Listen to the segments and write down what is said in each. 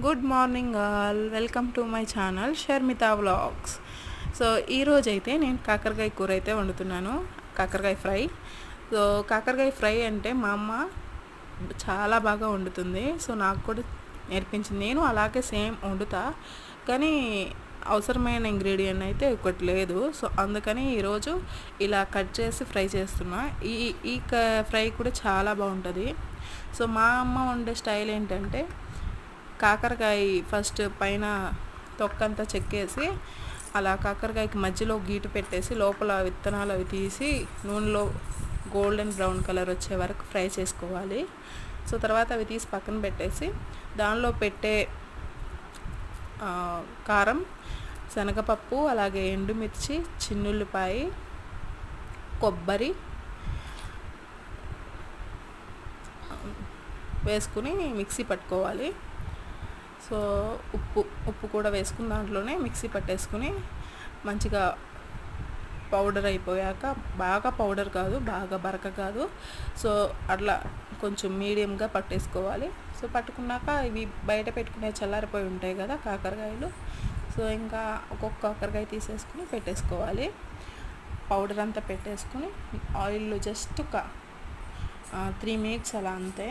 Good morning all, welcome to my channel Sharmita vlogs. So ఈరోజైతే నేను కాకరకాయ కూర అయితే వండుతున్నాను, కాకరకాయ ఫ్రై. సో కాకరకాయ ఫ్రై అంటే మా అమ్మ చాలా బాగా వండుతుంది. సో నాకు కూడా నేర్పించింది. నేను అలాగే సేమ్ వండుతా, కానీ అవసరమైన ఇంగ్రీడియంట్ అయితే ఒకటి లేదు. సో అందుకని ఈరోజు ఇలా కట్ చేసి ఫ్రై చేస్తున్నా. ఈ ఈ ఫ్రై కూడా చాలా బాగుంటుంది. సో మా అమ్మ వండే స్టైల్ ఏంటంటే, కాకరకాయ ఫస్ట్ పైన తొక్కంతా చెక్కేసి అలా కాకరకాయకి మధ్యలో గీటు పెట్టేసి లోపల విత్తనాలు అవి తీసి నూనెలో గోల్డెన్ బ్రౌన్ కలర్ వచ్చే వరకు ఫ్రై చేసుకోవాలి. సో తర్వాత అవి తీసి పక్కన పెట్టేసి దానిలో పెట్టే కారం, శనగపప్పు, అలాగే ఎండుమిర్చి, చిన్నుల్లిపాయ, కొబ్బరి వేసుకుని మిక్సీ పట్టుకోవాలి. సో ఉప్పు కూడా వేసుకుని దాంట్లోనే మిక్సీ పట్టేసుకుని మంచిగా పౌడర్ అయిపోయాక, బాగా పౌడర్ కాదు, బాగా బరక కాదు, సో అట్లా కొంచెం మీడియంగా పట్టేసుకోవాలి. సో పట్టుకున్నాక ఇవి బయట పెట్టుకునే చల్లారిపోయి ఉంటాయి కదా కాకరకాయలు. సో ఇంకా ఒక్కొక్క కాకరకాయ తీసేసుకుని పెట్టేసుకోవాలి. పౌడర్ అంతా పెట్టేసుకుని ఆయిల్లో జస్ట్ ఒక 3 మినిట్స్ అలా అంతే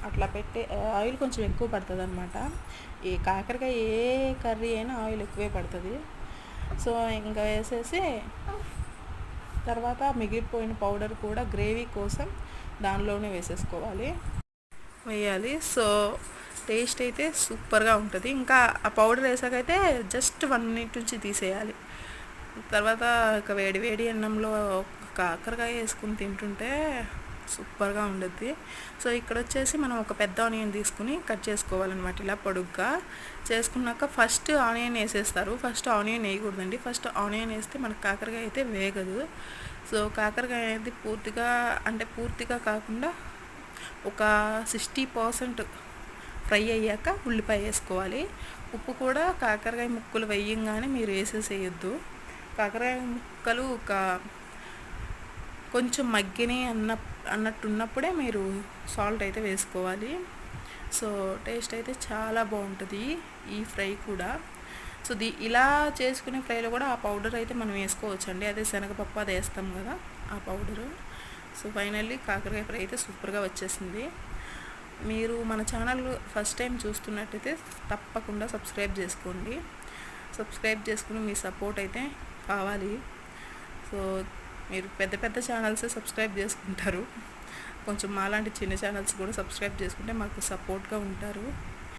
అట్లా పెట్టి, ఆయిల్ కొంచెం ఎక్కువ పడుతుంది అనమాట. ఈ కాకరకాయ ఏ కర్రీ అయినా ఆయిల్ ఎక్కువే పడుతుంది. సో ఇంకా వేసేసి తర్వాత మిగిలిపోయిన పౌడర్ కూడా గ్రేవీ కోసం దానిలోనే వేయాలి. సో టేస్ట్ అయితే సూపర్గా ఉంటుంది. ఇంకా ఆ పౌడర్ వేసాకైతే జస్ట్ 1 మినిట్ నుంచి తీసేయాలి. తర్వాత ఇక వేడి వేడి అన్నంలో కాకరకాయ వేసుకుని తింటుంటే సూపర్గా ఉండద్ది. సో ఇక్కడ వచ్చేసి మనం ఒక పెద్ద ఆనియన్ తీసుకుని కట్ చేసుకోవాలన్నమాట. ఇలా పొడుగ్గా చేసుకున్నాక ఫస్ట్ ఆనియన్ వేసేస్తారు. ఫస్ట్ ఆనియన్ వేయకూడదండి. ఫస్ట్ ఆనియన్ వేస్తే మనకు కాకరకాయ అయితే వేగదు. సో కాకరకాయ అనేది పూర్తిగా కాకుండా ఒక 60% ఫ్రై అయ్యాక ఉల్లిపాయ వేసుకోవాలి. ఉప్పు కూడా కాకరకాయ ముక్కలు వేయంగానే మీరు వేసేసేయొద్దు. కాకరకాయ ముక్కలు కొంచెం మగ్గినాయి అన్నట్టున్నప్పుడే మీరు సాల్ట్ అయితే వేసుకోవాలి. సో టేస్ట్ అయితే చాలా బాగుంటుంది ఈ ఫ్రై కూడా. సో ఇలా చేసుకునే ఫ్రైలో కూడా ఆ పౌడర్ అయితే మనం వేసుకోవచ్చు అండి. అదే శనగపప్పు అది వేస్తాం కదా, ఆ పౌడరు. సో ఫైనల్లీ కాకరకాయ ఫ్రై అయితే సూపర్గా వచ్చేసింది. మీరు మన ఛానల్ ఫస్ట్ టైం చూస్తున్నట్టయితే తప్పకుండా సబ్స్క్రైబ్ చేసుకోండి. సబ్స్క్రైబ్ చేసుకుని మీ సపోర్ట్ అయితే కావాలి. సో మీరు పెద్ద పెద్ద ఛానల్స్ సబ్స్క్రైబ్ చేసుకుంటారు, కొంచెం మాలాంటి చిన్న ఛానల్స్ కూడా సబ్స్క్రైబ్ చేసుకుంటే మాకు సపోర్ట్గా ఉంటారు.